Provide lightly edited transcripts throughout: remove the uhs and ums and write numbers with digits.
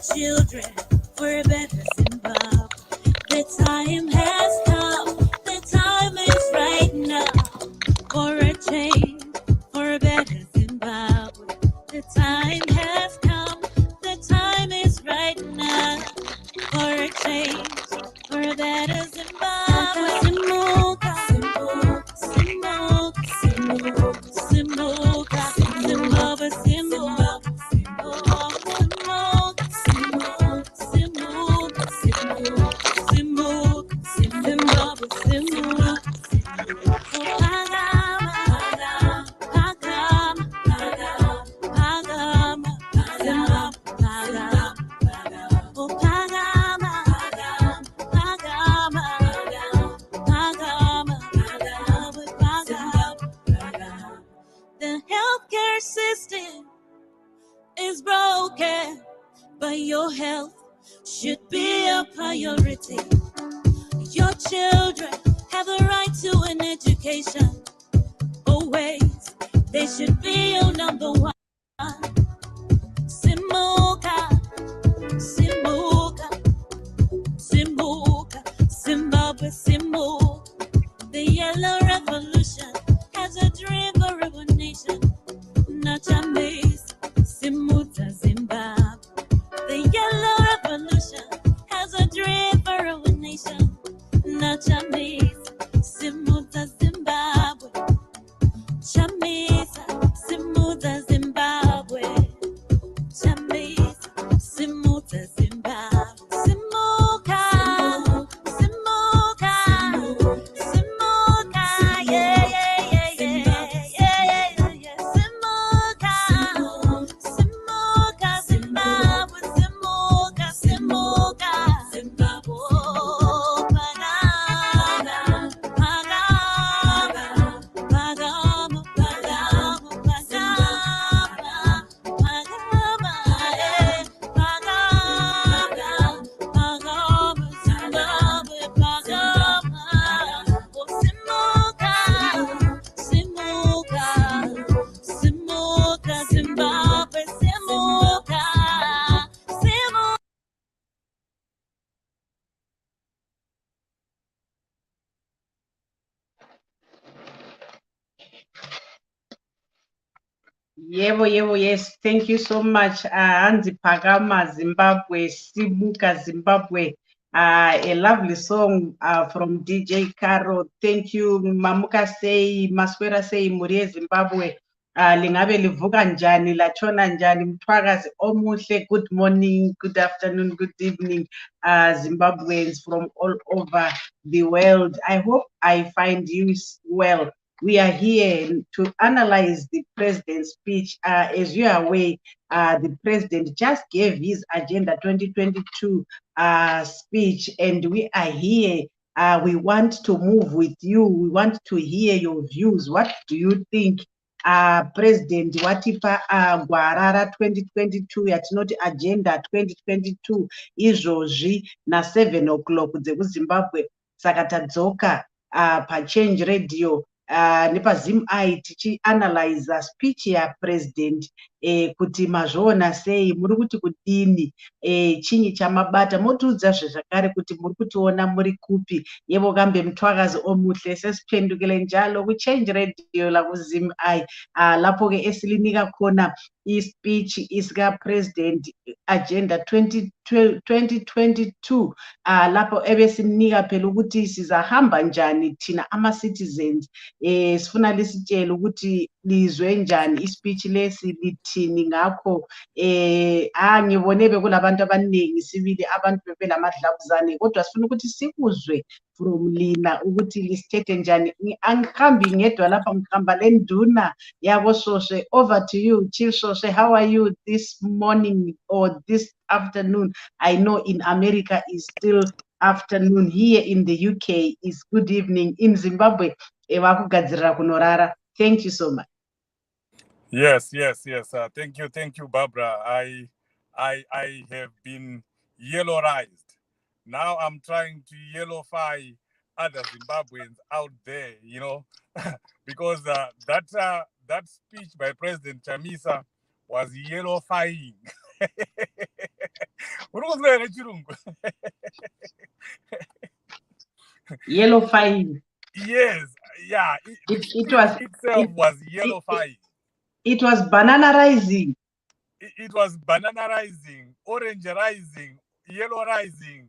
children for a better Zimbabwe. The time has come, the time is right now for a change, for a better Zimbabwe. The time has come, the time is right now for a change, for a better Zimbabwe. Simuka, Simuka, Simuka, Simuka, Zimbabwe, Simuka, Simuka, Simuka, Simuka, Zimbabwe, Simuka. The healthcare system is broken, but your health should be a priority. Your children have a right to an education. Always, they should be your number one. Simuka, Simuka, Simuka, Zimbabwe, Simuka. The yellow revolution has a dream for a nation, not a maze. Simuka, Zimbabwe. The yellow revolution has a dream for a nation, not a maze. Simuka, Zimbabwe. Chamisa'S, Simuka, Zimbabwe. Chamisa'S, Simuka, Zimbabwe. Simuka, Simuka, Simuka, yeah, yeah, yeah, yeah, yeah, yeah, yeah. Simuka, Simuka, Zimbabwe, Simuka, Simuka, Zimbabwe. Yebo, yes. Thank you so much. Anzi Pagama, Zimbabwe, Sibuka, Zimbabwe. A lovely song from DJ Caro. Thank you. Mamuka say, Maswera say, Murie, Zimbabwe. Lingabe livuka njani, lachona njani, mtwakazi omuhle. Good morning, good afternoon, good evening, Zimbabweans from all over the world. I hope I find you well. We are here to analyze the president's speech. As you are aware, the president just gave his Agenda 2022 speech, and we are here. We want to move with you. We want to hear your views. What do you think? President watipa Guarara 2022 yatinoti Agenda 2022 izvozvi na 7 o'clock dzekuzimbabwe saka tadzoka paChange Radio nepazim ai tichianalyza speech yapresident kuti mazvoona sei, muri kuti kudini, chinyi chamabata, motiudzazve zvakare kuti muri kutiona muri kupi. Yebo kambe mtwakazi omuhle, sesiphendukile njalo kuChange Radio lakuzim ai lapho ke esilinika khona i-speech isikapresident Agenda 2022 lapho ebesinika phela ukuthi sizahamba njani thina ama-citizens. Sifuna lisitshele ukuthi lizwe njani ispeech lesi lithini ngakho. Ngibone bekulabantu abaningi sibili abantu bebelamadlabuzane, kodwa sifuna ukuthi sikuzwe from lina ukuthi lisithethe njani. Angihambi ngedwa lapha, ngihamba le nduna yabo Soshe. Over to you, Chief Soshe. How are you this morning or this afternoon? I know in America is still afternoon. Here in the UK is good evening. In Zimbabwe vakugadzirira kunorara. Thank you so much. Yes. Thank you, Barbara. I have been yellow-rised. Now I'm trying to yellowify other Zimbabweans out there, you know, because that speech by President Chamisa was yellowifying. Yellow 5. Yes, yeah. It Speech was itself it, was it, yellowifying. it was banana rising. It was banana rising, orange rising, yellow rising.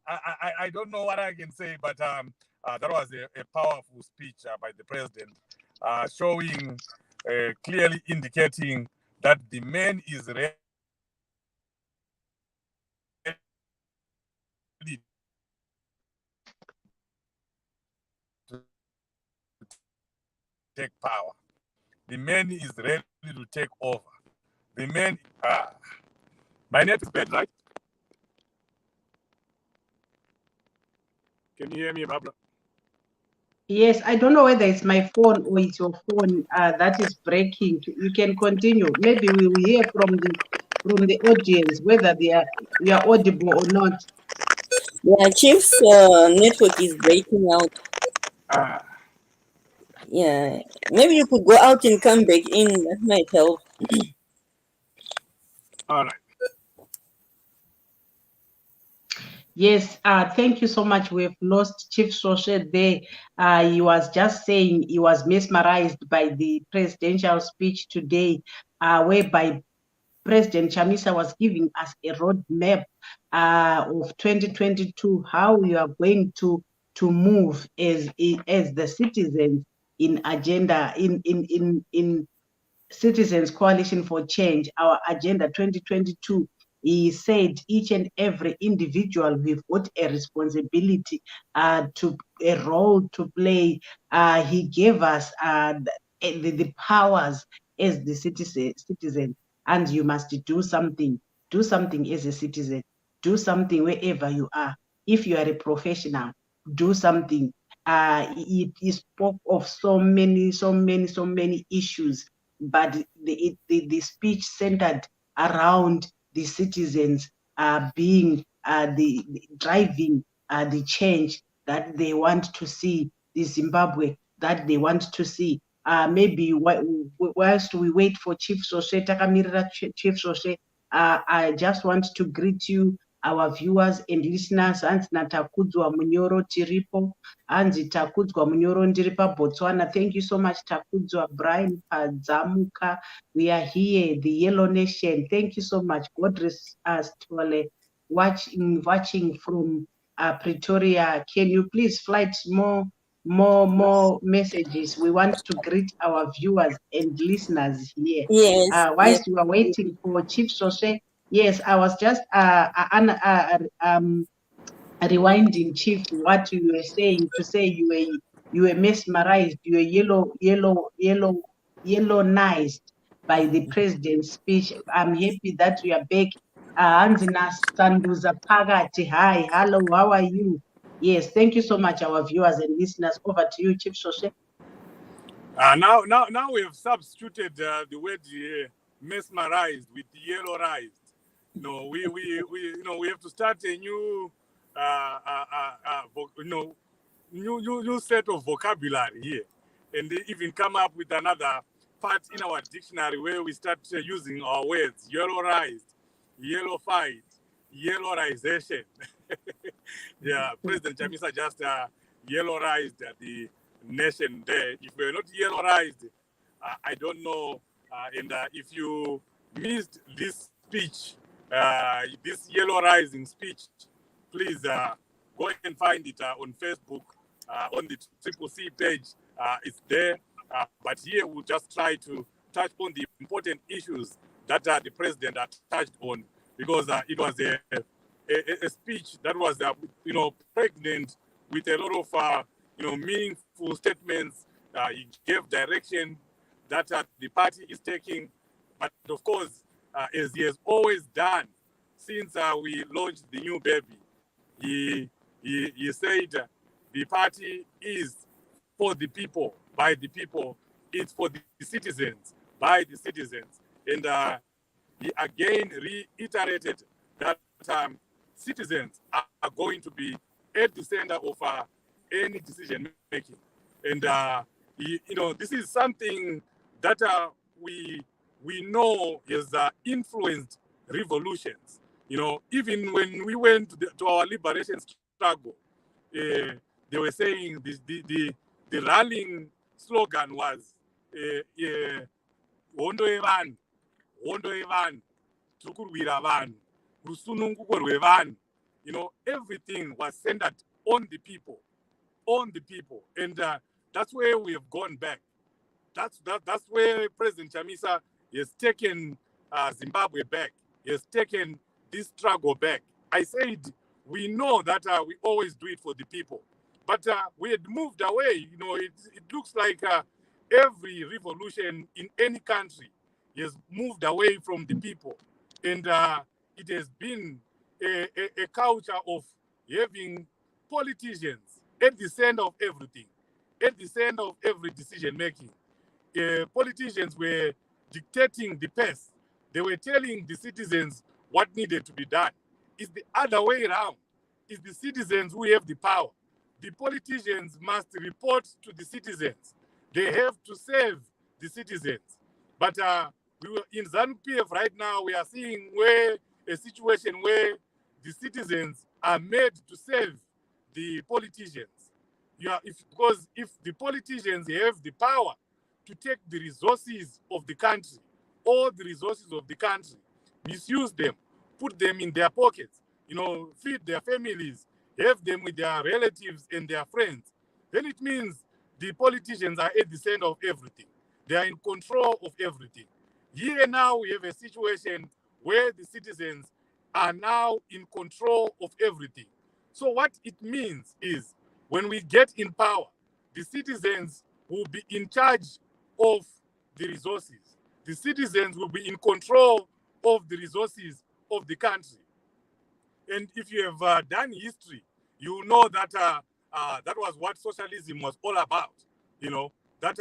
I don't know what I can say, but that was a powerful speech by the president, showing, clearly indicating that the man is ready to take power. The man is ready to take over. The man, my net is bad, right? Can you hear me, Barbara? Yes, I don't know whether it's my phone or it's your phone that is breaking. You can continue. Maybe we will hear from the audience whether we are audible or not. Yeah, Chief's network is breaking out. Ah, Yeah, maybe you could go out and come back in. That might help. all right. Yes, thank you so much. We've lost Chief Soshe there. He was just saying he was mesmerized by the presidential speech today, whereby President Chamisa was giving us a roadmap of 2022, how we are going to move as the citizens in agenda in Citizens Coalition for Change, our Agenda 2022. He said each and every individual, we've got a responsibility, to a role to play. He gave us the powers as the citizen, and you must do something. Do something as a citizen. Do something wherever you are. If you are a professional, do something. He spoke of so many issues, but the speech centered around the citizens being the driving the change that they want to see, the Zimbabwe that they want to see. Maybe whilst we wait for Chief Soshe, Takamirira Chief Soshe, I just want to greet you, our viewers and listeners. Hanzi Natakudzwa Munyoro tiripo, Hanzi Takudzwa Munyoro ndiri paBotswana. Thank you so much, Takudzwa Brian Padzamuka. We are here, the Yellow Nation. Thank you so much. God rest us, Tole. Watching from Pretoria. Can you please flight more messages? We want to greet our viewers and listeners here. Yes, yes. Whilst we are waiting for Chief Soshe, yes, I was just rewinding, Chief, what you were saying, to say you were mesmerized, you were yellowized by the president's speech. I'm happy that you are back. Anzina Sanduza Pagati, hi, hello, how are you? Yes, thank you so much, our viewers and listeners. Over to you, Chief Soshe. Now we have substituted the word mesmerized with yellowized. No, we we have to start a new new set of vocabulary here, and even come up with another part in our dictionary where we start using our words: yellowized, yellowified, yellowization. Yeah, President Chamisa just yellowized the nation there. If we're not yellowized, I don't know. And if you missed this speech, this yellowizing speech, please go and find it on Facebook, on the Triple C page. It's there. But here we'll just try to touch on the important issues that the president touched on, because it was a speech that was, pregnant with a lot of, meaningful statements. He gave direction that the party is taking. But of course, as he has always done since we launched the new baby, he said the party is for the people, by the people. It's for the citizens, by the citizens. And he again reiterated that citizens are going to be at the center of any decision making. And this is something that we know has influenced revolutions. You know, even when we went to our liberation struggle, they were saying the rallying slogan was hondo yevanhu, hondo yevanhu, tiri kurwira vanhu, rusununguko rwevanhu. You know, everything was centered on the people, and that's where we have gone back. That's where President Chamisa has taken Zimbabwe back. He has taken this struggle back. I said we know that we always do it for the people, but we had moved away. You know, it looks like every revolution in any country has moved away from the people, and it has been a culture of having politicians at the center of everything, at the center of every decision making. Politicians were dictating the pace. They were telling the citizens what needed to be done. It's the other way around. It's the citizens who have the power. The politicians must report to the citizens. They have to serve the citizens. But we were in ZANU-PF right now, we are seeing a situation where the citizens are made to serve the politicians. Because if the politicians have the power to take the resources of the country, all the resources of the country, misuse them, put them in their pockets, you know, feed their families, have them with their relatives and their friends, then it means the politicians are at the center of everything. They are in control of everything. Here now we have a situation where the citizens are now in control of everything. So what it means is when we get in power, the citizens will be in charge of the resources. The citizens will be in control of the resources of the country. And if you have done history, you know that that was what socialism was all about. You know, that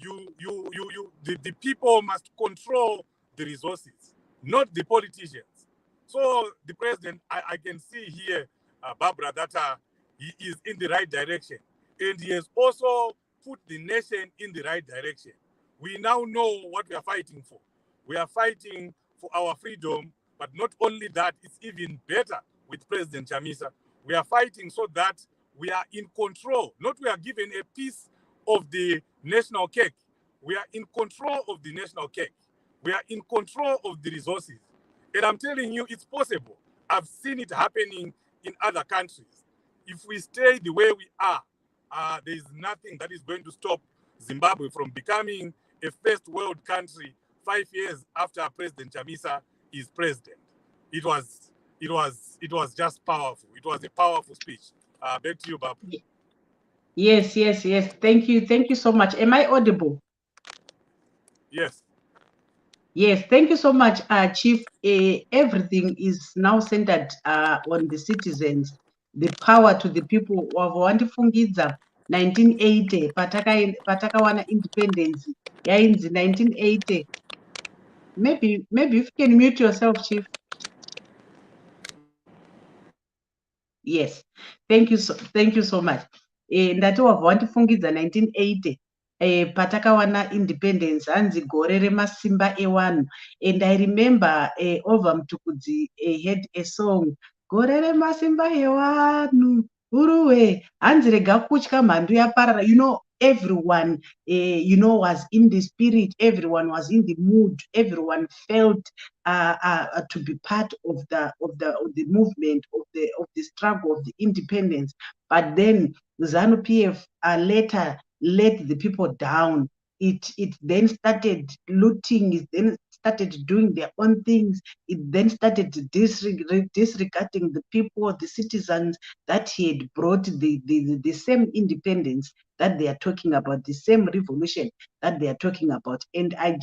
the people must control the resources, not the politicians. So the president, I can see here, Barbara, that he is in the right direction. And he has also put the nation in the right direction. We now know what we are fighting for. We are fighting for our freedom, but not only that, it's even better with President Chamisa. We are fighting so that we are in control, not we are given a piece of the national cake. We are in control of the national cake. We are in control of the resources. And I'm telling you, it's possible. I've seen it happening in other countries. If we stay the way we are, there is nothing that is going to stop Zimbabwe from becoming a first world country 5 years after President Chamisa is president. It was just powerful. It was a powerful speech. Back to you, Bob. Yes. Thank you so much. Am I audible? Yes. Yes, thank you so much, Chief. Everything is now centered on the citizens, the power to the people. Wandifungidza 1980 patakawana independence yainzi 1980. Maybe if you can mute yourself, Chief. Yes, thank you so much. Ndati wabva wandifungidza 1980 patakawana independence hanzi gore remasimba ewanhu, and I remember Over Mtukudzi had a song, gore remasimba ewanhu uruwe hanzi rega kutya mhandu yaparara. You know, everyone was in the spirit, everyone was in the mood, everyone felt to be part of the movement of the struggle of the independence. But then ZANU-PF later let the people down. It then started looting. It then started doing their own things. It then started disregarding the people, the citizens that he had brought the same independence that they are talking about, the same revolution that they are talking about. And I'm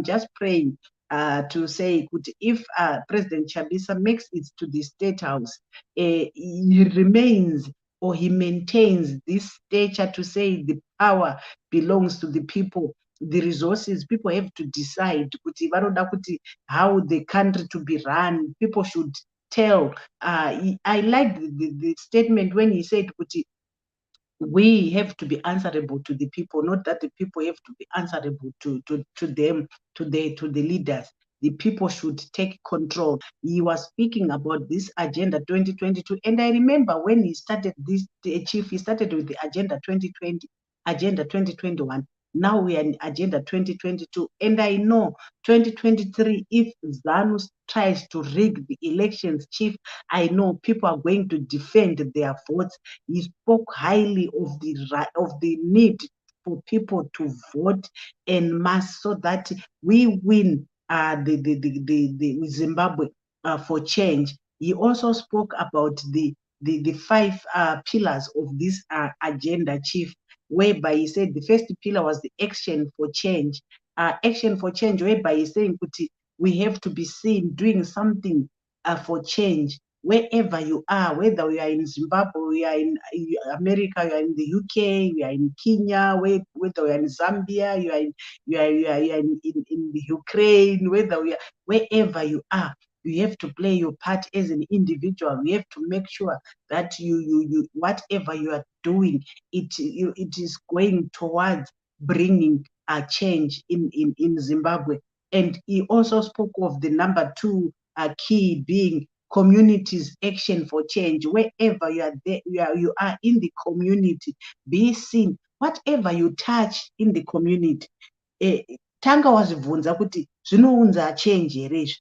just praying to say, if President Chamisa makes it to the State House, he remains or he maintains this stature to say the power belongs to the people. The resources, people have to decide how the country to be run. People should tell. I like the statement when he said, we have to be answerable to the people, not that the people have to be answerable to them, to the leaders. the people should take control. He was speaking about this Agenda 2022. And I remember when he started this, the chief, he started with the Agenda 2020, Agenda 2021. Now we are in Agenda 2022. And I know 2023, if ZANU tries to rig the elections, chief, I know people are going to defend their votes. He spoke highly of the need for people to vote en masse so that we win the Zimbabwe for change. He also spoke about the five pillars of this agenda, chief, whereby he said the first pillar was the action for change. Action for change, whereby he's saying we have to be seen doing something for change wherever you are, whether we are in Zimbabwe, we are in America, you are in the UK, we are in Kenya, whether we are in Zambia, you are in the Ukraine, wherever you are, you have to play your part as an individual. You have to make sure that you whatever you are doing, it is going towards bringing a change in Zimbabwe. And he also spoke of the number two key being communities action for change. Wherever you are there, you are in the community, be seen. Whatever you touch in the community, tanga wazibvunza kuti zvinounza change here izvi,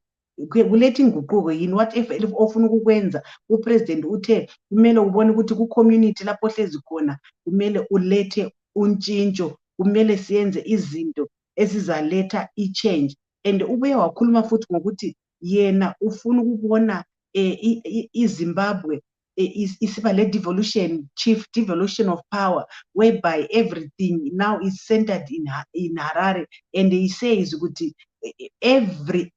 kuletting guquko yini, whatever ofuna ukukwenza upresident uthe kumele ubone ukuthi ku-community lapho hlezi khona kumele ulethe untshintso, kumele siyenze izinto ezizaletha i-change. And ubuye wakhuluma futhi ngokuthi yena ufuna ukubona iZimbabwe isiba le devolution, chief devolution of power, whereby everything now is centered in Harare. And he says every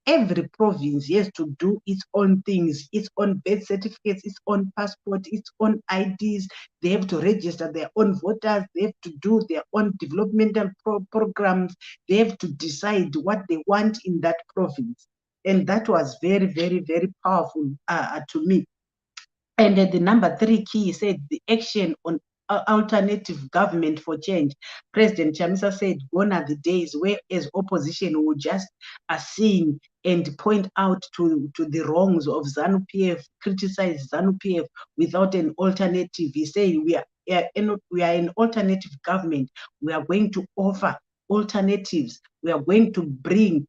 province has to do its own things, its own birth certificates, its own passport, its own IDs. They have to register their own voters. They have to do their own developmental programs. They have to decide what they want in that province. And that was very, very, very powerful to me. And the number three key said the action on alternative government for change. President Chamisa'S said, gone are the days where as opposition will just sing and point out to the wrongs of ZANU-PF, criticize ZANU-PF without an alternative. He said, we are an alternative government. We are going to offer alternatives. We are going to bring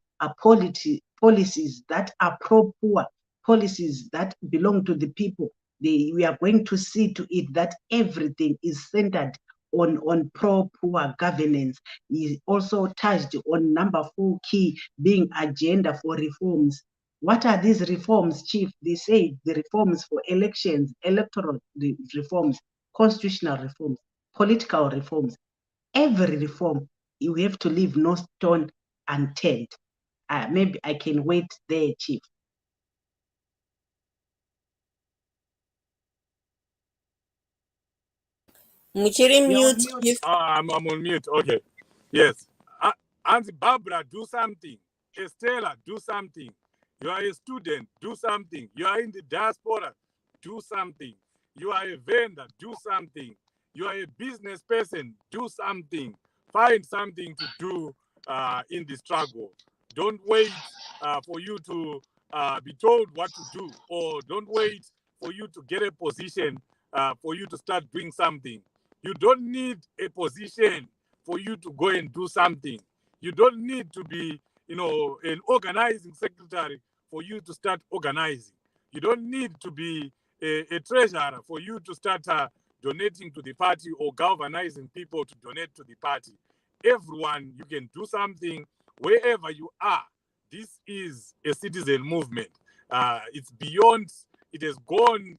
policies that are pro-poor, policies that belong to the people. We are going to see to it that everything is centered on pro-poor governance. He also touched on number 4 key being agenda for reforms. What are these reforms, Chief? They say the reforms for elections, electoral reforms, constitutional reforms, political reforms. Every reform, you have to leave no stone unturned. Maybe I can wait there, Chief. Mute. I'm on mute. Okay. Yes. Auntie Barbara, do something. Estella, do something. You are a student, do something. You are in the diaspora, do something. You are a vendor, do something. You are a business person, do something. Find something to do in the struggle. Don't wait for you to be told what to do, or don't wait for you to get a position for you to start doing something. You don't need a position for you to go and do something. You don't need to be, an organizing secretary for you to start organizing. You don't need to be a treasurer for you to start donating to the party or galvanizing people to donate to the party. Everyone, you can do something wherever you are. This is a citizen movement. It's beyond, it has gone,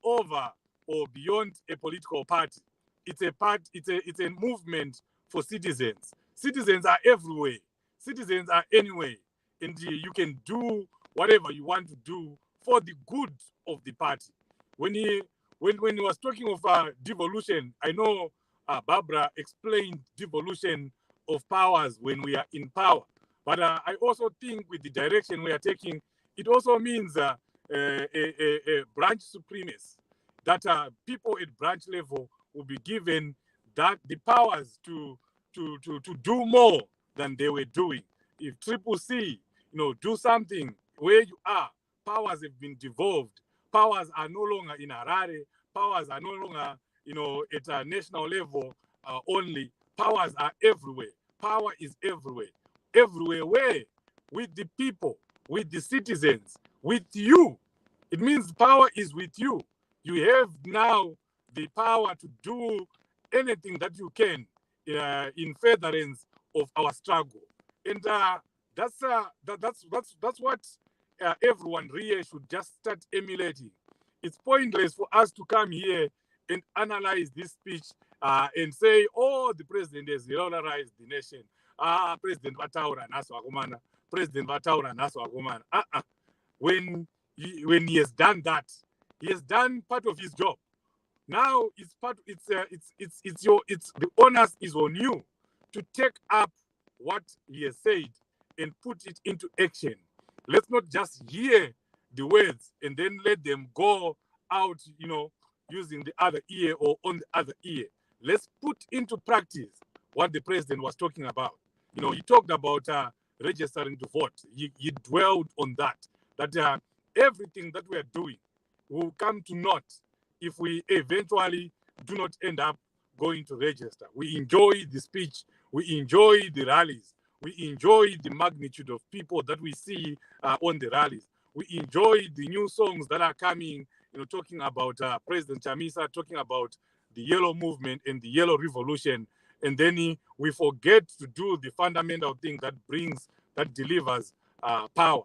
over or beyond a political party. It's a movement for citizens. Citizens are everywhere. Citizens are anywhere. And you can do whatever you want to do for the good of the party. When he was talking of devolution, I know Barbara explained devolution of powers when we are in power. But I also think with the direction we are taking, it also means a branch supremacy, that people at branch level will be given that the powers to do more than they were doing. If Triple C, do something where you are. Powers have been devolved. Powers are no longer in Harare. Powers are no longer, at a national level only. Powers are everywhere. Power is everywhere. Everywhere where? With the people, with the citizens, with you. It means power is with you. You have now the power to do anything that you can in furtherance of our struggle. And that's what everyone really should just start emulating. It's pointless for us to come here and analyze this speech and say, oh, the president has dollarized the nation. President Vataura Naso Agumana. President Vataura Naso Agumana. When he has done that, he has done part of his job. Now the onus is on you to take up what he has said and put it into action. Let's not just hear the words and then let them go out, using the other ear or on the other ear. Let's put into practice what the president was talking about. He talked about registering to vote. He dwelled on that everything that we are doing will come to naught if we eventually do not end up going to register. We enjoy the speech. We enjoy the rallies. We enjoy the magnitude of people that we see on the rallies. We enjoy the new songs that are coming, talking about President Chamisa, talking about the yellow movement and the yellow revolution. And then we forget to do the fundamental thing that delivers power.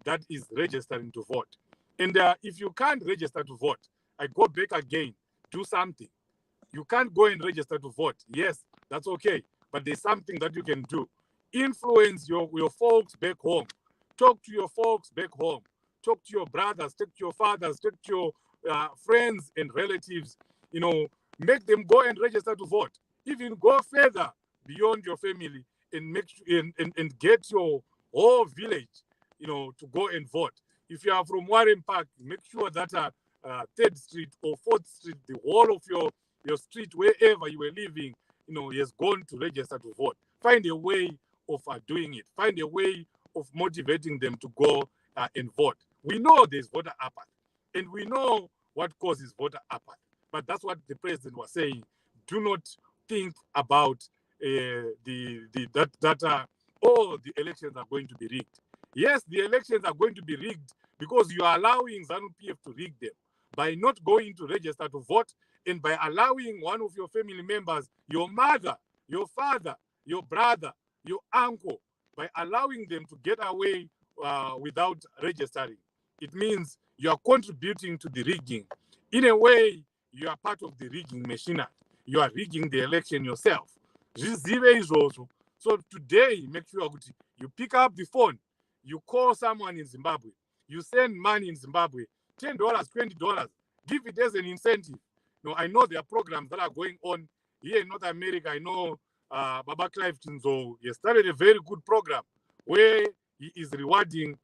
That is registering to vote. And if you can't register to vote, I go back again, do something. You can't go and register to vote. Yes, that's okay. But there's something that you can do. Influence your folks back home. Talk to your folks back home. Talk to your brothers, talk to your fathers, talk to your friends and relatives. Make them go and register to vote. Even go further beyond your family and and get your whole village, to go and vote. If you are from Warren Park, make sure that 3rd Street or 4th Street, the whole of your street, wherever you were living, he has gone to register to vote. Find a way of doing it. Find a way of motivating them to go and vote. We know there's voter apathy, and we know what causes voter apathy. But that's what the president was saying. Do not think about the elections are going to be rigged. Yes, the elections are going to be rigged because you are allowing ZANU-PF to rig them by not going to register to vote and by allowing one of your family members, your mother, your father, your brother, your uncle, by allowing them to get away without registering. It means you are contributing to the rigging. In a way, you are part of the rigging machinery. You are rigging the election yourself. So today, make sure you pick up the phone, you call someone in Zimbabwe, you send money in Zimbabwe, $10, $20, give it as an incentive. I know there are programs that are going on here in North America. I know Baba Clive Tinzo, he started a very good program where he is rewarding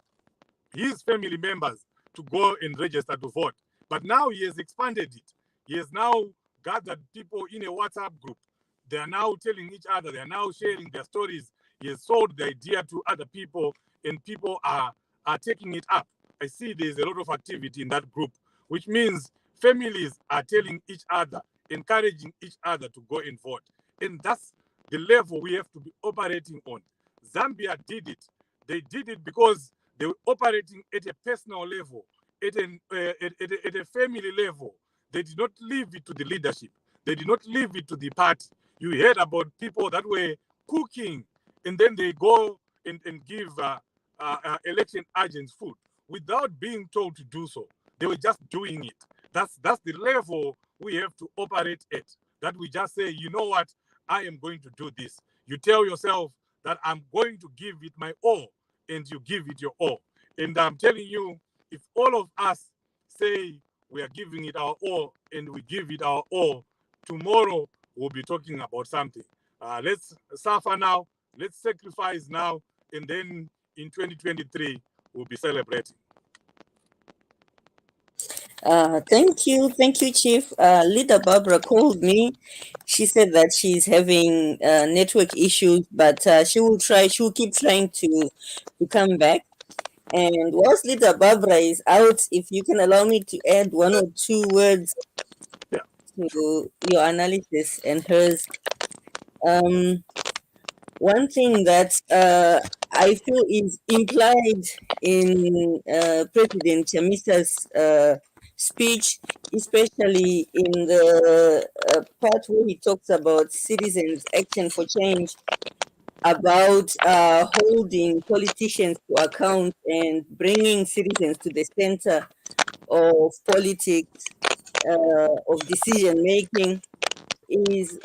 his family members to go and register to vote. But now he has expanded it. He has now gathered people in a WhatsApp group. They are now telling each other, they are now sharing their stories. He has sold the idea to other people, and people are taking it up. I see there's a lot of activity in that group, which means families are telling each other, encouraging each other to go and vote. And that's the level we have to be operating on. Zambia did it. They did it because they were operating at a personal level, at a family level. They did not leave it to the leadership. They did not leave it to the party. You heard about people that were cooking, and then they go and give election agents food without being told to do so. They were just doing it. That's the level we have to operate at. That we just say, you know what, I am going to do this. You tell yourself that I'm going to give it my all, and you give it your all. And I'm telling you, if all of us say we are giving it our all and we give it our all, tomorrow we'll be talking about something. Let's suffer now, let's sacrifice now, and then in 2023 we'll be celebrating. Thank you, Chief. Leader Barbara called me. She said that she's having network issues, but she will try. She will keep trying to come back. And whilst Leader Barbara is out, if you can allow me to add one or two words Yeah. to your analysis and hers. Um, One thing that I feel is implied in President Chamisa'S speech, especially in the part where he talks about citizens' action for change, about holding politicians to account and bringing citizens to the center of politics, of decision making, is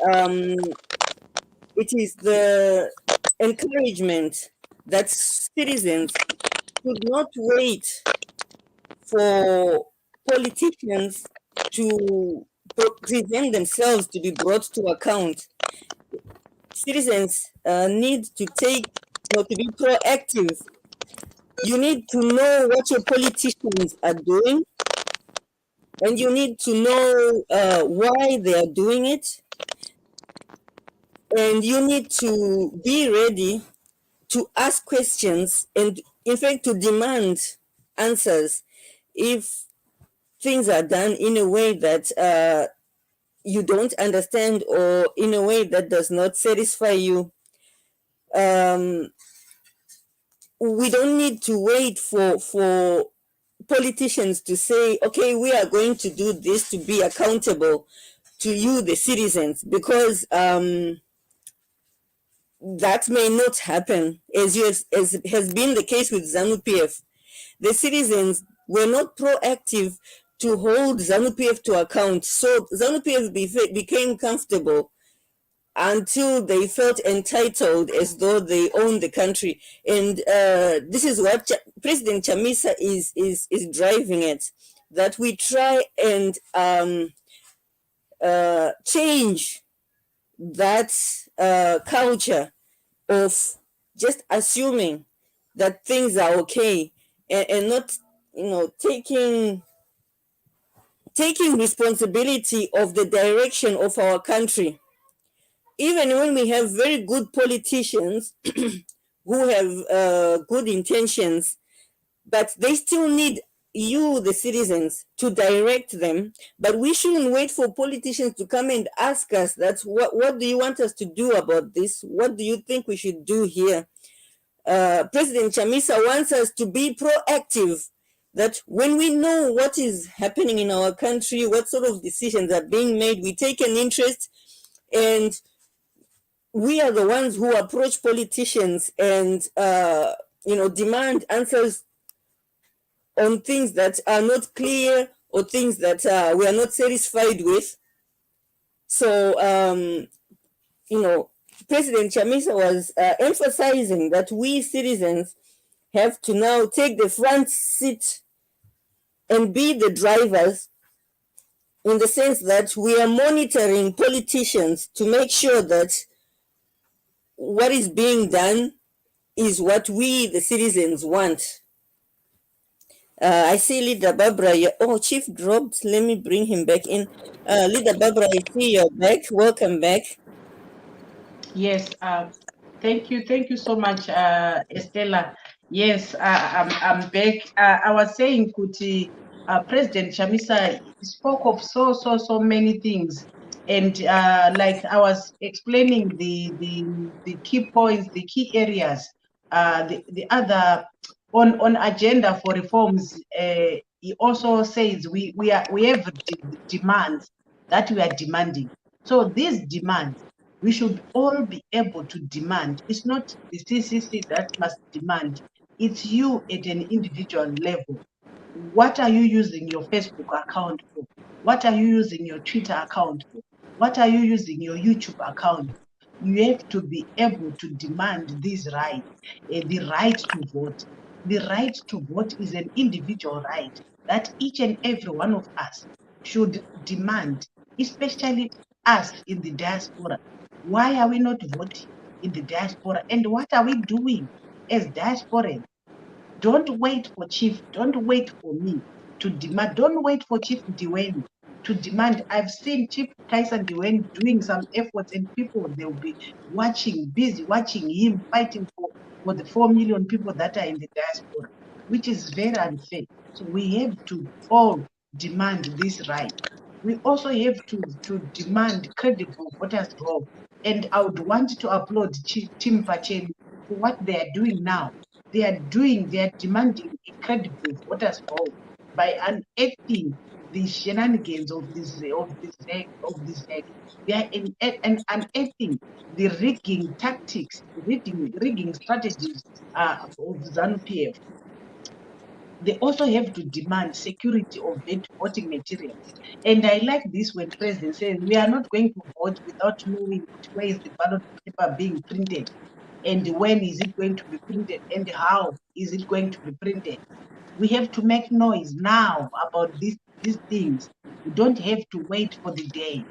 it is the encouragement that citizens should not wait for politicians to present themselves to be brought to account. Citizens need to to be proactive. You need to know what your politicians are doing, and you need to know why they are doing it, and you need to be ready to ask questions and, in fact, to demand answers if things are done in a way that you don't understand or in a way that does not satisfy you. Um, we don't need to wait for politicians to say, okay, we are going to do this to be accountable to you, the citizens, because that may not happen, as has been the case with ZANU-PF. The citizens were not proactive to hold ZANU-PF to account. So ZANU-PF became comfortable until they felt entitled as though they own the country. And this is what President Chamisa is driving at, that we try and change that culture of just assuming that things are okay, and not, taking responsibility of the direction of our country. Even when we have very good politicians who have good intentions, but they still need you, the citizens, to direct them. But we shouldn't wait for politicians to come and ask us that what do you want us to do about this? What do you think we should do here? President Chamisa wants us to be proactive, that when we know what is happening in our country, what sort of decisions are being made, we take an interest, and we are the ones who approach politicians and demand answers on things that are not clear or things that we are not satisfied with. So President Chamisa was emphasizing that we citizens have to now take the front seat and be the drivers, in the sense that we are monitoring politicians to make sure that what is being done is what we, the citizens, want. I see Leader Barbara. Oh, Chief dropped. Let me bring him back in. Leader Barbara, I see you're back. Welcome back. Yes, thank you so much, Estella. Yes, I'm back. I was saying, Kuti, President Chamisa spoke of so many things, and like I was explaining the key points, the key areas, the other on agenda for reforms. He also says we have demands that we are demanding. So these demands, we should all be able to demand. It's not the CCC that must demand. It's you at an individual level. What are you using your Facebook account for? What are you using your Twitter account for? What are you using your YouTube account for? You have to be able to demand these rights, the right to vote. The right to vote is an individual right that each and every one of us should demand, especially us in the diaspora. Why are we not voting in the diaspora? And what are we doing as diasporans? Don't wait for Chief, don't wait for me to demand. Don't wait for Chief Diweni to demand. I've seen Chief Kaisan Diweni doing some efforts, and people, they'll be watching, busy watching him fighting for the 4 million people that are in the diaspora, which is very unfair. So we have to all demand this right. We also have to demand credible voters' roll. And I would want to applaud Tim Pacheli for what they are doing now. They are demanding a credible voters' roll by unearthing the shenanigans of this ZEC. They are unearthing the rigging tactics, rigging strategies of ZANU-PF. They also have to demand security of voting materials. And I like this when President says, we are not going to vote without knowing where is the ballot paper being printed, and when is it going to be printed, and how is it going to be printed. We have to make noise now about these things. We don't have to wait for the day.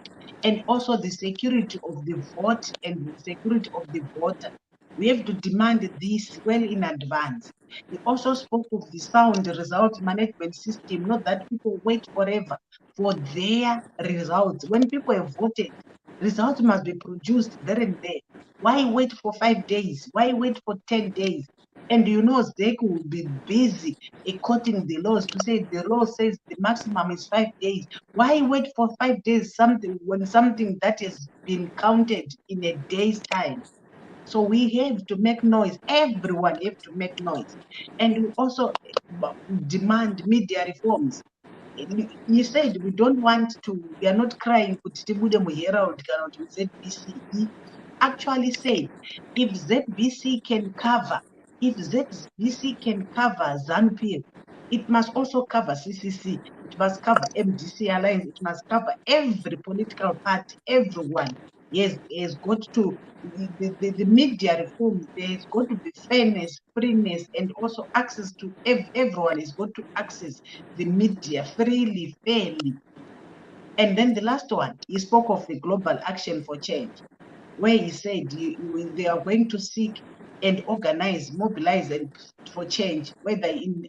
And also the security of the vote and the security of the voter. We have to demand this well in advance. He also spoke of the sound result management system, not that people wait forever for their results. When people have voted, results must be produced there and there. Why wait for 5 days? Why wait for 10 days? And you know, ZEC will be busy quoting the laws to say the law says the maximum is 5 days. Why wait for 5 days when something that has been counted in a day's time? So we have to make noise. Everyone have to make noise. And we also demand media reforms. You said we don't want to, we are not crying kuti tibude muherald kana kuti ZBC. He actually said if ZBC can cover, if ZBC can cover ZANU-PF, it must also cover CCC, it must cover MDC Alliance, it must cover every political party, everyone. Yes, has got to, the media reforms, there's got to be fairness, freeness, and also access to, everyone is got to access the media freely, fairly. And then the last one, he spoke of the global action for change, where he said they are going to seek and organize, mobilize and for change, whether in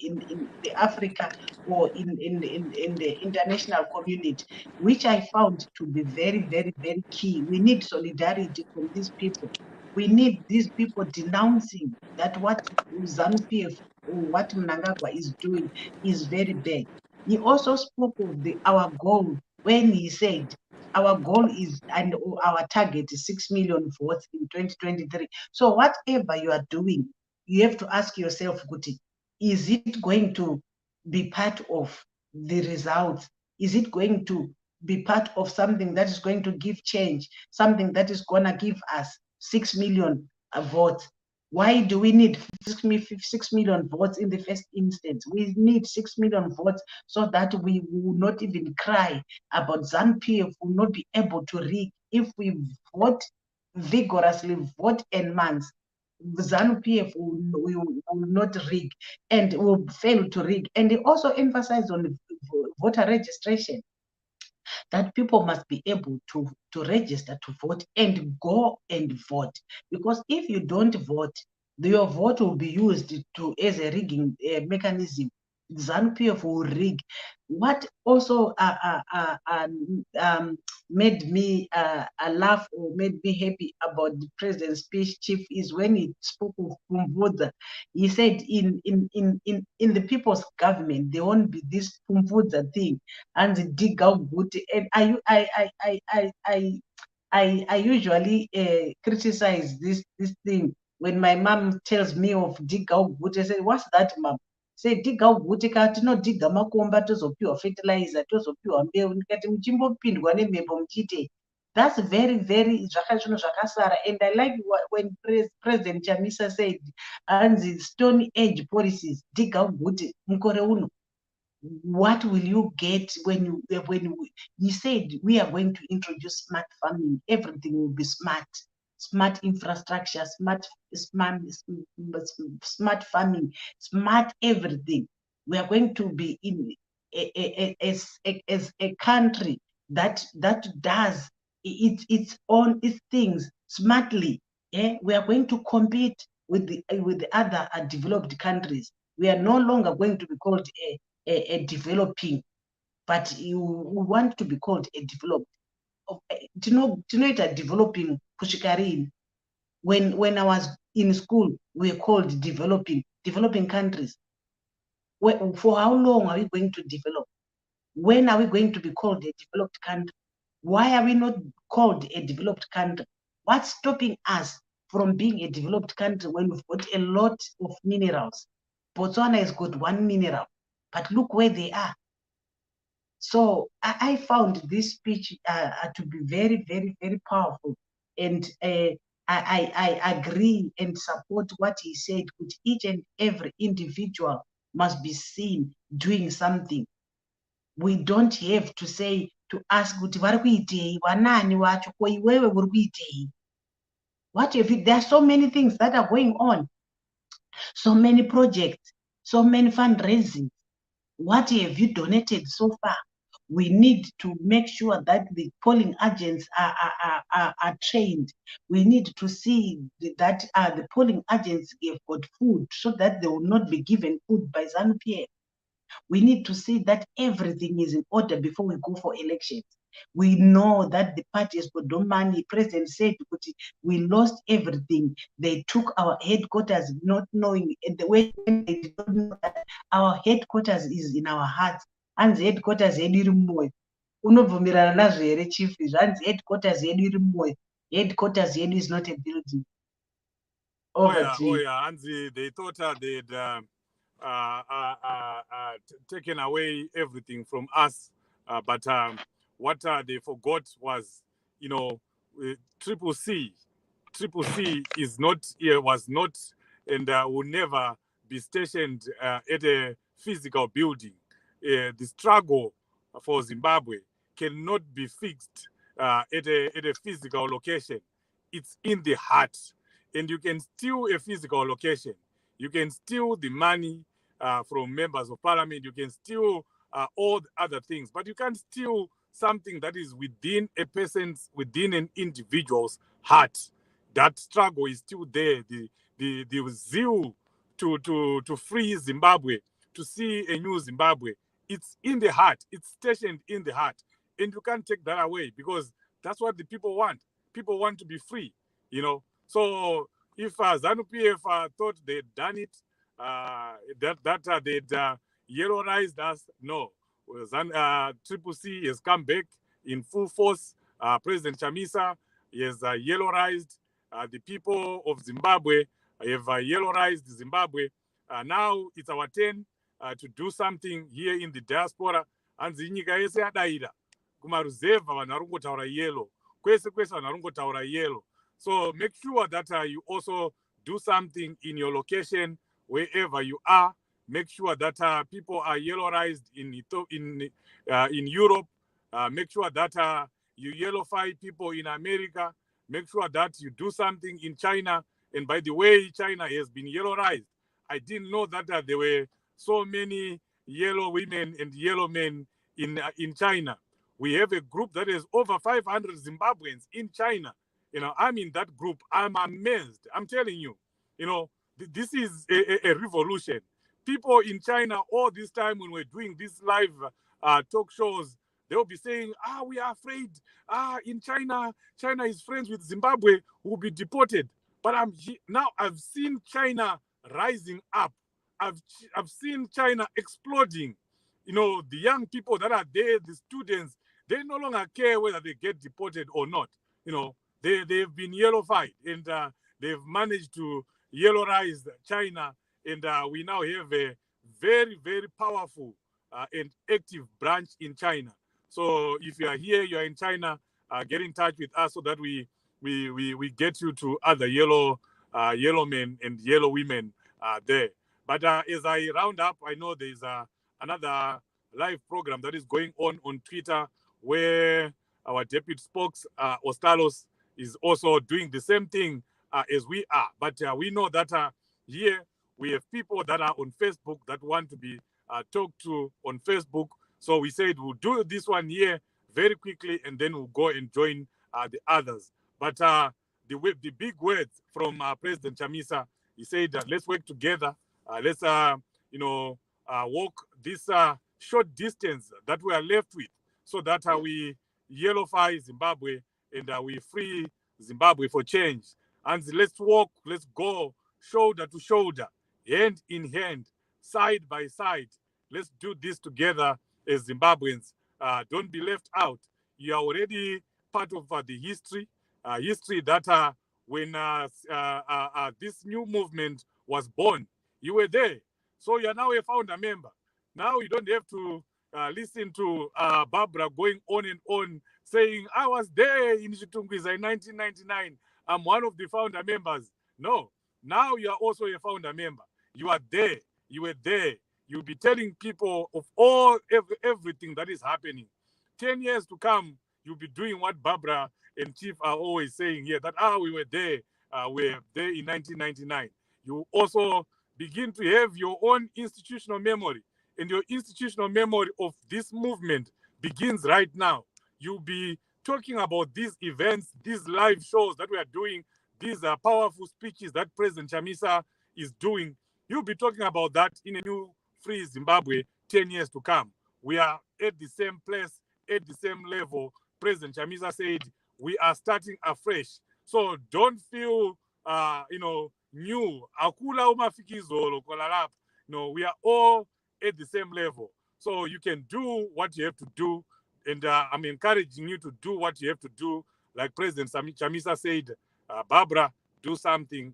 the Africa or in the international community, which I found to be very, very, very key. We need solidarity from these people. We need these people denouncing that what ZANU-PF or what Mnangagwa is doing is very bad. He also spoke of our goal when he said our goal is, and our target is 6 million votes in 2023. So whatever you are doing, you have to ask yourself, Guti, is it going to be part of the results? Is it going to be part of something that is going to give change, something that is going to give us 6 million votes? Why do we need 6 million votes in the first instance? We need 6 million votes so that we will not even cry about ZANU-PF will not be able to rig. If we vote vigorously, vote en masse, ZANU-PF will not rig and will fail to rig. And they also emphasize on voter registration, that people must be able to register to vote and go and vote. Because if you don't vote, your vote will be used as a rigging mechanism. ZANU-PF will rig. What also made me laugh or made me happy about the president's speech, Chief, is when he spoke of Pumbudza. He said in the people's government, there won't be this Pumbudza thing and the dig out booty. And I usually criticize this thing when my mom tells me of dig out booty. I say, what's that, mom? Say dig out booty kati no diga makomba tozopiwa fertilizer tozopiwa mbeu nikati muchimbopindwa nemhepo muchite. That's very, very zvakasara. And I like when President Chamisa said, and the Stone Age policies, dig out booty mukore uno. What will you get when you said we are going to introduce smart farming? Everything will be smart infrastructure, smart farming, smart everything. We are going to be in as a country that does its things smartly. We are going to compete with the other developed countries. We are no longer going to be called a developing, but you want to be called a developed. Do you know it a developing Pushikarin? When I was in school, we were called developing countries. For how long are we going to develop? When are we going to be called a developed country? Why are we not called a developed country? What's stopping us from being a developed country when we've got a lot of minerals? Botswana has got one mineral, but look where they are. So I found this speech to be very, very, very powerful. And I agree and support what he said, which each and every individual must be seen doing something. We don't have to say, to ask, what have you, there are so many things that are going on, so many projects, so many fundraising. What have you donated so far? We need to make sure that the polling agents are trained. We need to see that the polling agents have got food so that they will not be given food by ZANU-PF. We need to see that everything is in order before we go for elections. We know that the party has got no money. President said we lost everything. They took our headquarters not knowing the way they don't know that our headquarters is in our hearts. And the headquarters iri mumwe. Unobvumirana nazvo here chief? Zvanzi headquarters yedu iri mumwe. Headquarters yedu is not a building. Over to you. And they thought they'd taken away everything from us, but what they forgot was, you know, Triple C is not, was not, and will never be stationed at a physical building. The struggle for Zimbabwe cannot be fixed at a physical location. It's in the heart, and you can steal a physical location. You can steal the money from members of parliament. You can steal all the other things, but you can't steal something that is within a person's, within an individual's heart. That struggle is still there. The zeal to free Zimbabwe, to see a new Zimbabwe, it's in the heart. It's stationed in the heart, and you can't take that away, because that's what the people want. People want to be free, you know. So if ZANU-PF thought they'd done it, that they'd yellow-rised us, no. Triple C has come back in full force. President Chamisa has yellow-rised the people of Zimbabwe, have yellow-rised Zimbabwe. Now it's our turn to do something here in the diaspora. Hanzi nyika yese yadaira kumaruzevha vanhu vari kungotaura yellow, kwese kwese vanhu vari kungotaura yellow. So make sure that you also do something in your location, wherever you are. Make sure that people are yellow-rised in Europe. Make sure that you yellowify people in America. Make sure that you do something in China. And by the way, China has been yellow-rised. I didn't know that there were so many yellow women and yellow men in China. We have a group that is over 500 Zimbabweans in China. You know, I'm in that group. I'm amazed. I'm telling you, you know, this is a revolution. People in China all this time when we're doing these live talk shows, they'll be saying, we are afraid. In China is friends with Zimbabwe, who will be deported. But now I've seen China rising up. I've seen China exploding. You know, the young people that are there, the students, they no longer care whether they get deported or not. You know, they've been yellowified, and they've managed to yellowize China, and we now have a very, very powerful and active branch in China. So if you are here, you are in China, get in touch with us so that we get you to other yellow men and yellow women there. But as I round up, I know there's another live program that is going on Twitter, where our deputy spokes, Ostalos, is also doing the same thing as we are. But we know that here we have people that are on Facebook that want to be talked to on Facebook. So we said we'll do this one here very quickly, and then we'll go and join the others. But the big words from President Chamisa, he said, let's work together. Let's, walk this short distance that we are left with, so that we yellowfy Zimbabwe and we free Zimbabwe for change. And let's walk, let's go shoulder to shoulder, hand in hand, side by side. Let's do this together as Zimbabweans. Don't be left out. You are already part of the history that when this new movement was born, you were there. So you are now a founder member. Now you don't have to listen to Barbara going on and on saying, I was there in Chitungwiza in 1999. I'm one of the founder members. No, now you are also a founder member. You are there. You were there. You'll be telling people of everything that is happening. 10 years to come, you'll be doing what Barbara and Chief are always saying here, that we were there in 1999. You also begin to have your own institutional memory, and your institutional memory of this movement begins right now. You'll be talking about these events, these live shows that we are doing, these powerful speeches that President Chamisa is doing. You'll be talking about that in a new free Zimbabwe 10 years to come. We are at the same place, at the same level. President Chamisa said, we are starting afresh. So don't feel, new. Akula umafikizolo kolalap. No, we are all at the same level. So you can do what you have to do. And I'm encouraging you to do what you have to do. Like President Chamisa said, Barbara, do something.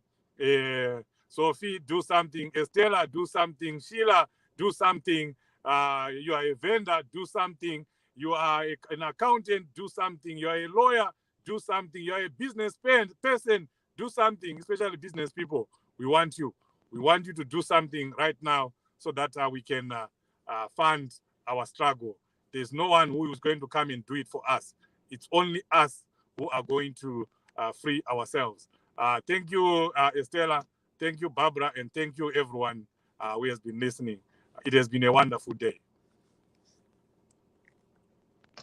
Sophie, do something. Estella, do something. Sheila, do something. You are a vendor, do something. You are an accountant, do something. You are a lawyer, do something. You are a business person, do something, especially business people. We want you. We want you to do something right now so that we can fund our struggle. There's no one who is going to come and do it for us. It's only us who are going to free ourselves. Thank you, Estella. Thank you, Barbara. And thank you, everyone who has been listening. It has been a wonderful day.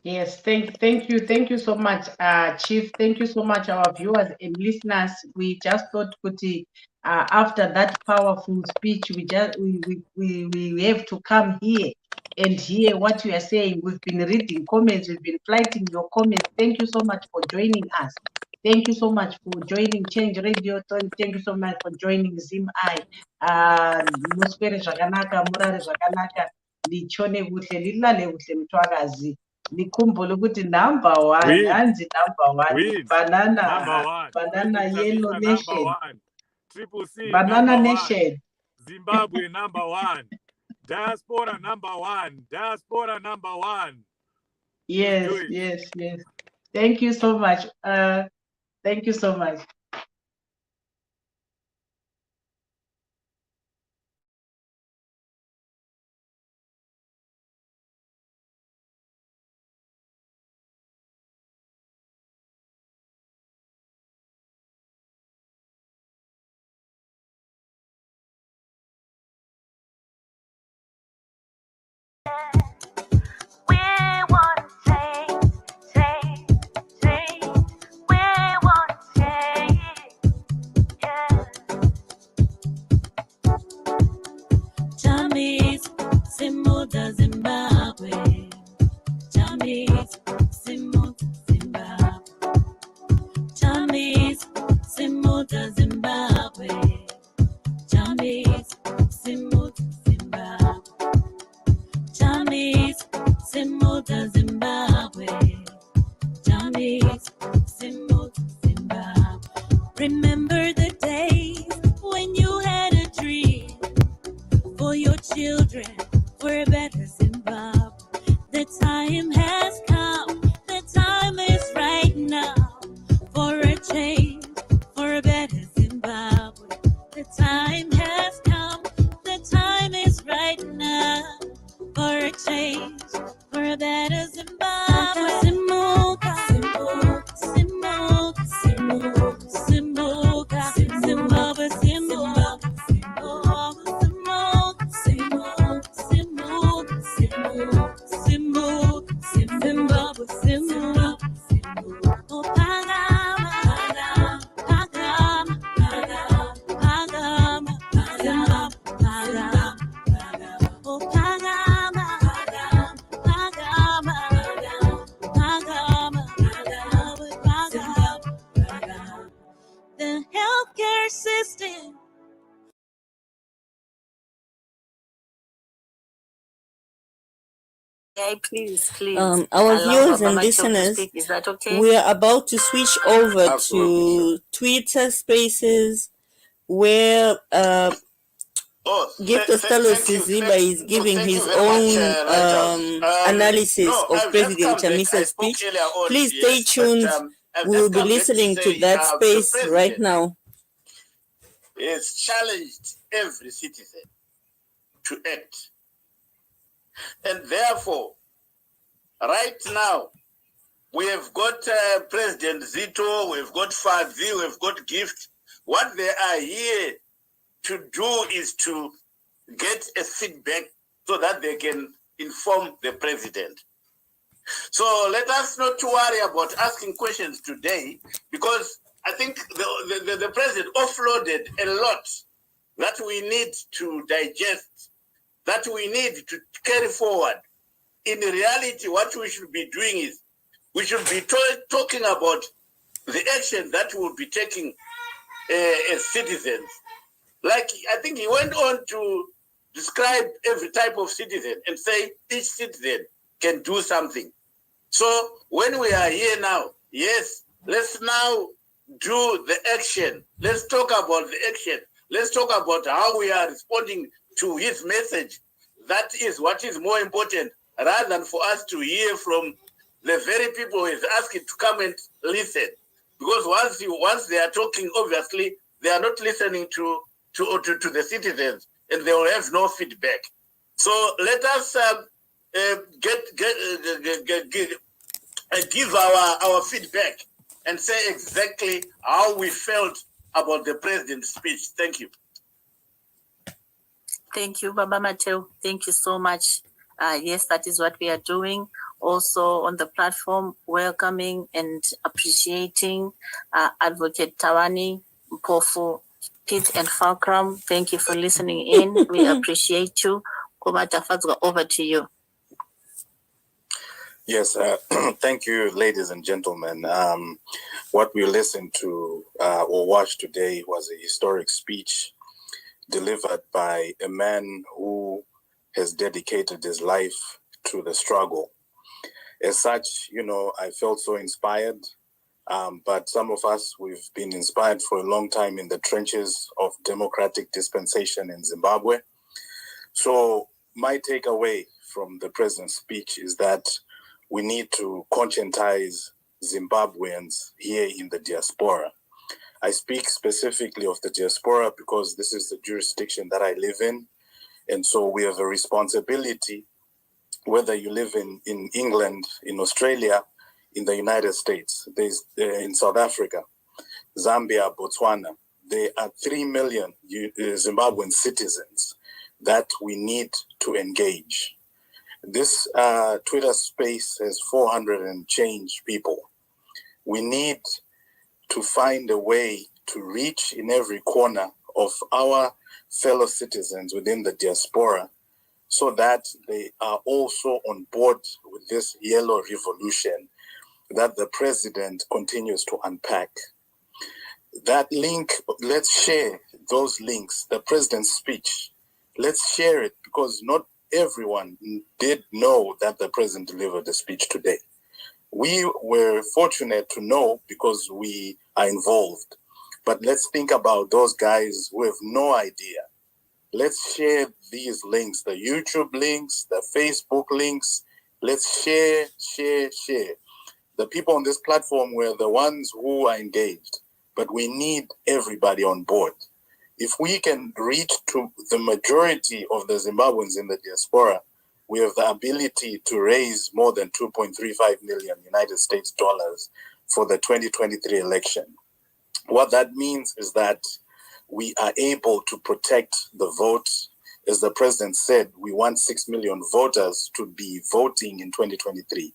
Yes, thank you so much, Chief. Thank you so much, our viewers and listeners. We just thought, after that powerful speech, we have to come here and hear what you are saying. We've been reading comments, we've been flighting your comments. Thank you so much for joining us. Thank you so much for joining Change Radio. Thank you so much for joining Zim I. Muspere zvakanaka, murare zvakanaka, lichone kuhle, lilale kuhle mthwakazi. Likhumbule ukuthi number one, hanzi number one, banana yellow nation, Triple C banana nation, Zimbabwe number one, diaspora number one. Yes. Thank you so much. Thank you so much. Zimbabwe. Chamisa'S, Zimbabwe. Chamisa'S, Zimbabwe. Chamisa'S, Zimbabwe. Chamisa'S, Zimbabwe. Chamisa'S, Zimbabwe. Remember the days when you had a dream for your children, for a better Zimbabwe. The time has come, the time is right now, for a change, for a better Zimbabwe. The time has come, the time is right now, for a change, for a better Zimbabwe. Please. Our Allow viewers Baba and Machel to listeners, speak. Is that okay? we are about to switch over Absolutely, to Twitter Spaces, where Gift Stalo Siziba is giving his own analysis of President Chamisa'S speech. Please stay tuned. We will be listening to that space right now. It's challenged every citizen to act. And therefore, right now, we have got President Zito, we've got Fadzi, we've got Gift. What they are here to do is to get a feedback so that they can inform the president. So let us not worry about asking questions today, because I think the president offloaded a lot that we need to digest, that we need to carry forward. In reality, what we should be doing is we should be talking about the action that we'll be taking as citizens. Like, I think he went on to describe every type of citizen and say each citizen can do something. So when we are here now, yes, let's now do the action. Let's talk about the action. Let's talk about how we are responding to his message. That is what is more important, rather than for us to hear from the very people who is asking to come and listen. Because once they are talking, obviously, they are not listening to the citizens, and they will have no feedback. So let us give our feedback and say exactly how we felt about the president's speech. Thank you. Thank you, Baba Mateo. Thank you so much. Yes, that is what we are doing. Also on the platform, welcoming and appreciating Advocate Tawani, Mpofu, Pete and Falkram. Thank you for listening in. We appreciate you. Komata Fadzwa, over to you. Yes, thank you, ladies and gentlemen. What we listened to or watched today was a historic speech delivered by a man who has dedicated his life to the struggle. As such, I felt so inspired, but some of us, we've been inspired for a long time in the trenches of democratic dispensation in Zimbabwe. So my takeaway from the president's speech is that we need to conscientize Zimbabweans here in the diaspora. I speak specifically of the diaspora because this is the jurisdiction that I live in. And so we have a responsibility, whether you live in England, in Australia, in the United States, in South Africa, Zambia, Botswana, there are 3 million Zimbabwean citizens that we need to engage. This Twitter space has 400 and change people. We need to find a way to reach in every corner of our fellow citizens within the diaspora so that they are also on board with this yellow revolution that the president continues to unpack. That link, let's share those links, the president's speech. Let's share it, because not everyone did know that the president delivered a speech today. We were fortunate to know because we are involved. But let's think about those guys who have no idea. Let's share these links, the YouTube links, the Facebook links. Let's share. The people on this platform were the ones who are engaged, but we need everybody on board. If we can reach to the majority of the Zimbabweans in the diaspora, we have the ability to raise more than 2.35 million United States dollars for the 2023 election. What that means is that we are able to protect the vote. As the president said, we want 6 million voters to be voting in 2023.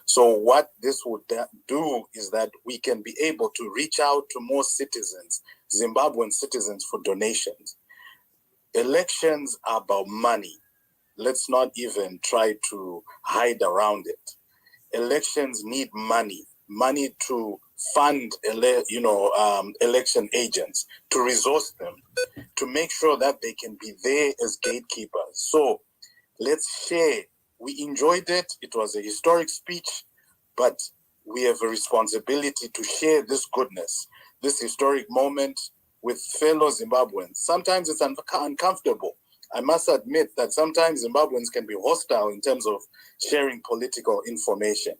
So what this would do is that we can be able to reach out to more citizens, Zimbabwean citizens, for donations. Elections are about money. Let's not even try to hide around it. Elections need money to fund, election agents, to resource them, to make sure that they can be there as gatekeepers. So let's share We enjoyed it. It was a historic speech, but we have a responsibility to share this goodness, this historic moment with fellow Zimbabweans. Sometimes it's uncomfortable. I must admit that sometimes Zimbabweans can be hostile in terms of sharing political information.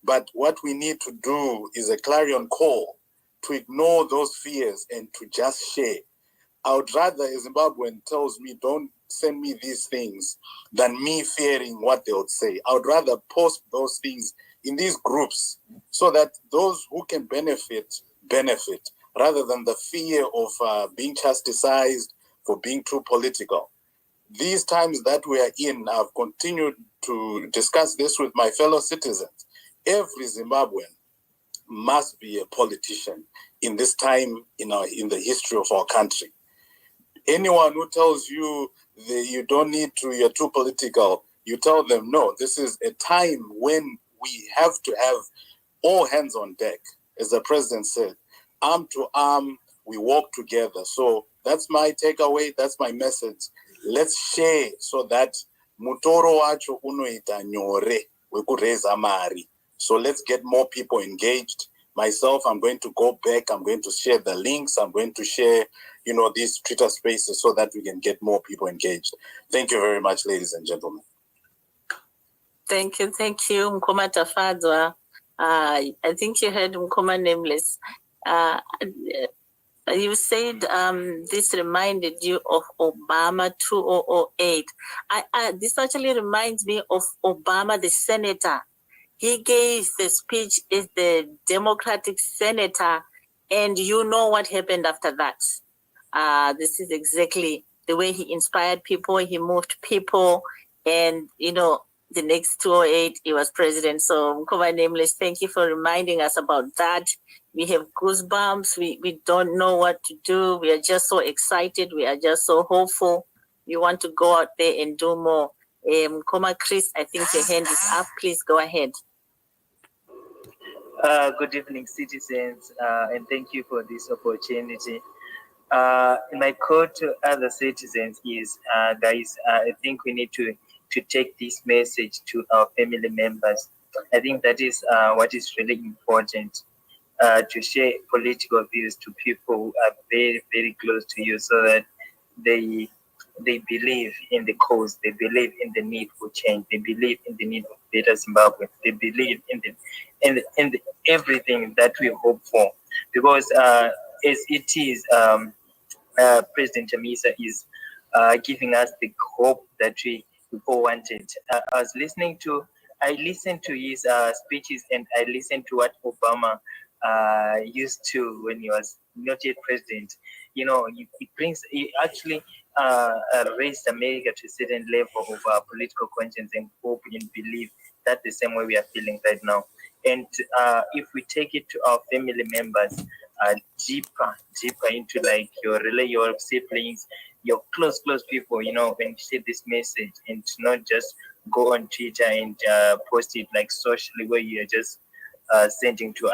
But what we need to do is a clarion call to ignore those fears and to just share. I would rather a Zimbabwean tells me, don't send me these things, than me fearing what they would say. I would rather post those things in these groups so that those who can benefit, rather than the fear of being chastised for being too political. These times that we are in, I've continued to discuss this with my fellow citizens. Every Zimbabwean must be a politician in this time in the history of our country. Anyone who tells you that you don't need to, you're too political, you tell them, no, this is a time when we have to have all hands on deck. As the president said, arm to arm, we walk together. So that's my takeaway, that's my message. Let's share so that mutoro wacho unoita nyore wekureza mari. So let's get more people engaged. Myself, I'm going to go back, I'm going to share the links, I'm going to share, these Twitter spaces so that we can get more people engaged. Thank you very much, ladies and gentlemen. Thank you, Mkoma Tafadzwa. I think you heard Mkoma Nameless. You said this reminded you of Obama 2008. This actually reminds me of Obama, the senator. He gave the speech as the Democratic senator, and you know what happened after that. This is exactly the way he inspired people, he moved people, and, the next 2008, he was president. So, Mkoma Nameless, thank you for reminding us about that. We have goosebumps. We don't know what to do. We are just so excited. We are just so hopeful. We want to go out there and do more. Mkoma Chris, I think your hand is up. Please go ahead. Good evening, citizens, and thank you for this opportunity. My call to other citizens is, guys, I think we need to take this message to our family members. I think that is what is really important, to share political views to people who are very, very close to you, so that they believe in the cause, they believe in the need for change, they believe in the need of better Zimbabwe, they believe in the everything that we hope for. Because as it is, President Chamisa is giving us the hope that we all wanted. I listened to his speeches, and I listened to what Obama used to when he was not yet president. It actually raised America to a certain level of political conscience and hope and belief. That the same way we are feeling right now. And if we take it to our family members, deeper into like your siblings, your close people, when you share this message, and not just go on Twitter and post it like socially, where you're just sending to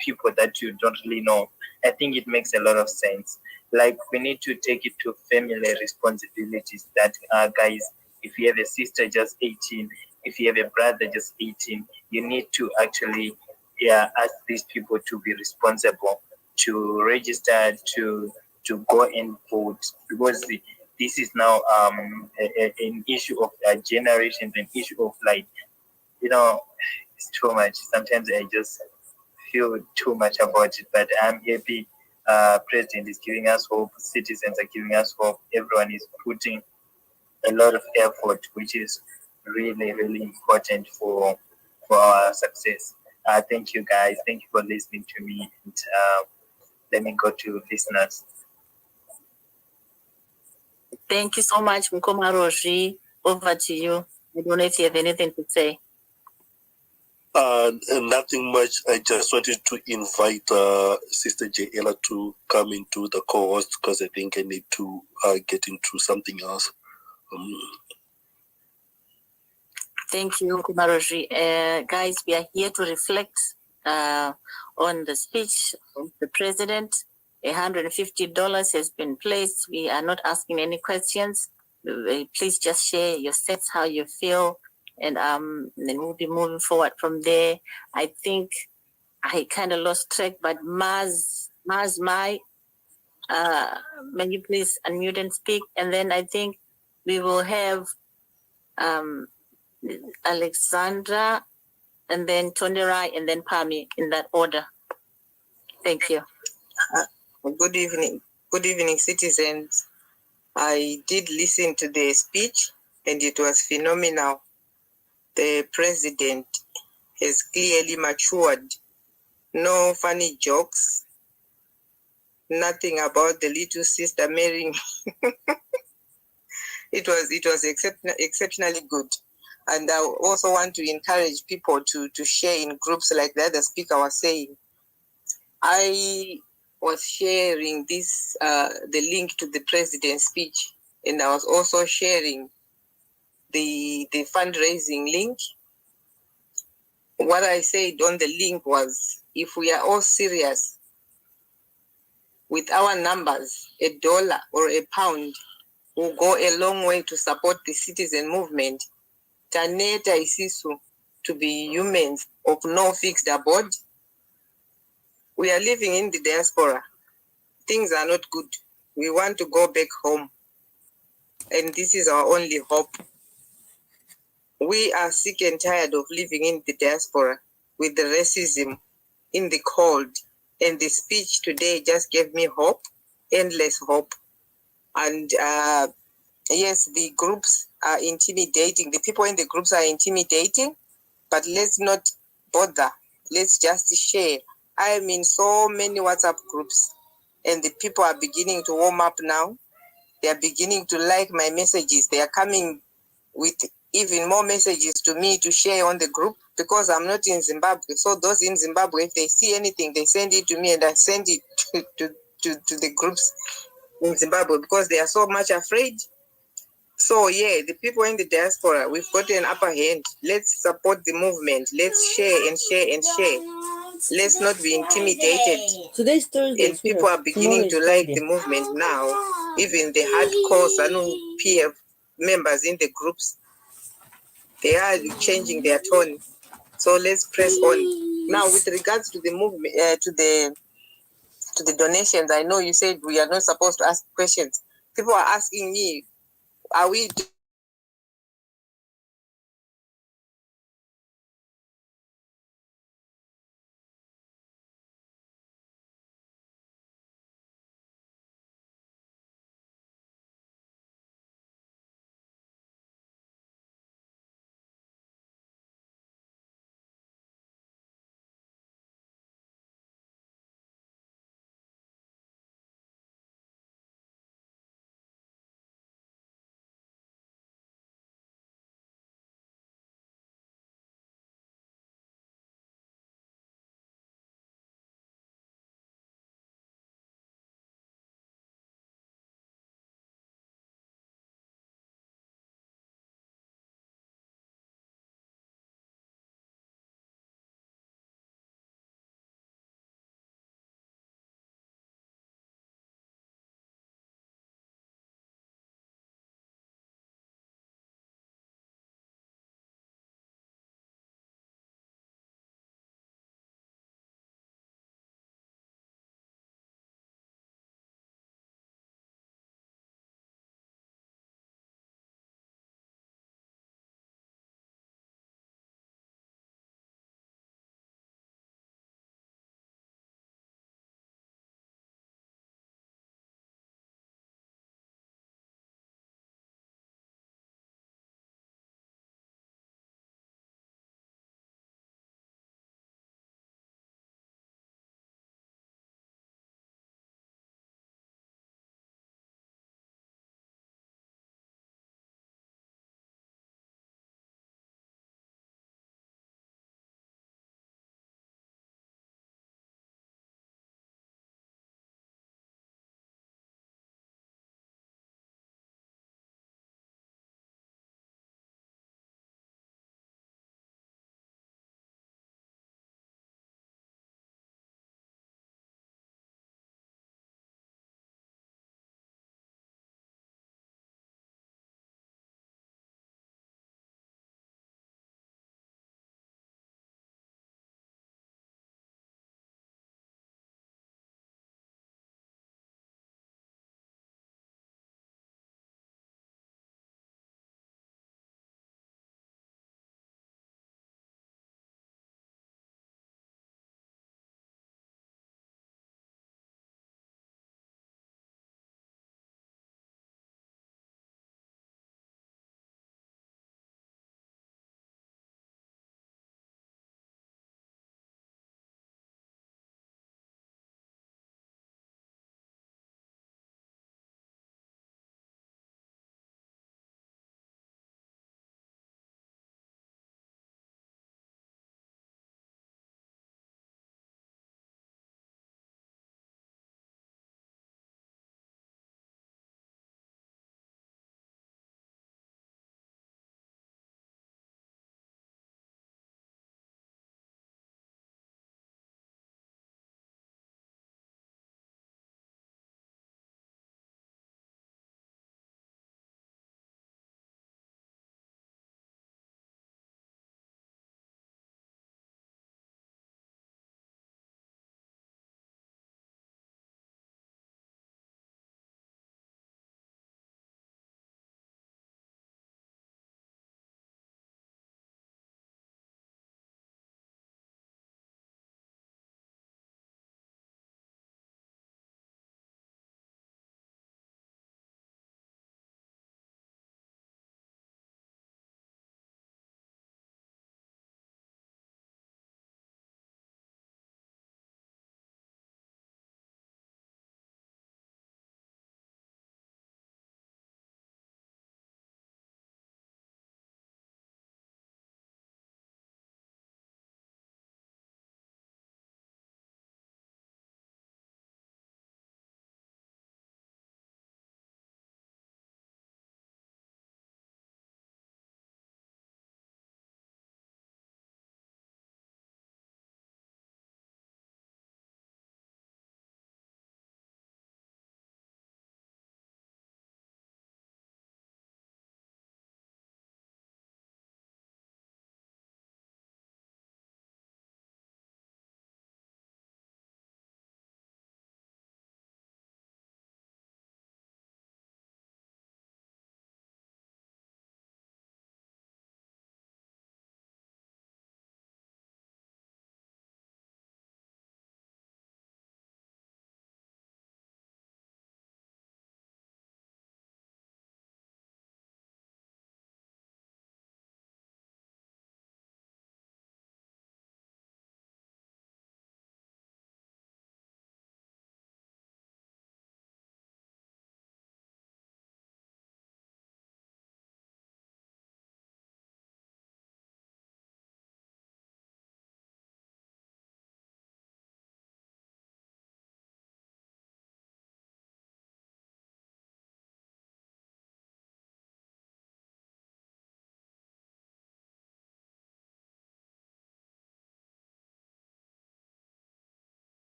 people that you don't really know. I think it makes a lot of sense. Like, we need to take it to family responsibilities that, guys, if you have a sister just 18, if you have a brother just 18, you need to actually ask these people to be responsible, to register, to go and vote, because this is now an issue of generations, an issue of it's too much. Sometimes I just feel too much about it, but I'm happy. President is giving us hope, citizens are giving us hope, everyone is putting a lot of effort, which is really, really important for our success. Thank you, guys. Thank you for listening to me. And, let me go to listeners. Thank you so much, Mkoma Roji. Over to you. I don't know if you have anything to say. Nothing much. I just wanted to invite Sister J.Ella to come into the co-host, because I think I need to get into something else. Thank you, Mkoma Roji. Guys, we are here to reflect on the speech of the president. $150 has been placed. We are not asking any questions. Please just share your sets, how you feel. and then we'll be moving forward from there. I think I kind of lost track, but Maz, my, may you please unmute and speak, and then I think we will have Alexandra, and then Tonderai, and then Pami in that order. Thank you. Good evening, citizens. I did listen to the speech and it was phenomenal. The president has clearly matured. No funny jokes, nothing about the little sister marrying. It was exceptionally good. And I also want to encourage people to share in groups like the other speaker was saying. I was sharing this, the link to the president's speech, and I was also sharing the fundraising link. What I said on the link was, if we are all serious with our numbers, $1 or £1 will go a long way to support the citizen movement. Taneta isisu to be humans of no fixed abode. We are living in the diaspora. Things are not good. We want to go back home. And this is our only hope. We are sick and tired of living in the diaspora with the racism in the cold. And the speech today just gave me hope, endless hope. And yes, the groups are intimidating. The people in the groups are intimidating, but let's not bother. Let's just share. I am in so many WhatsApp groups, and the people are beginning to warm up now. They are beginning to like my messages. They are coming with even more messages to me to share on the group because I'm not in Zimbabwe. So those in Zimbabwe, if they see anything, they send it to me and I send it to the groups in Zimbabwe because they are so much afraid. So yeah, the people in the diaspora, we've got an upper hand. Let's support the movement. Let's share and share and share. Let's not be intimidated. Today's Thursday. And people are beginning to like the movement now. Even the hardcore Sanu PF members in the groups, they are changing their tone. So let's press on. Now, with regards to the movement, to the donations, I know you said we are not supposed to ask questions. People are asking me, are we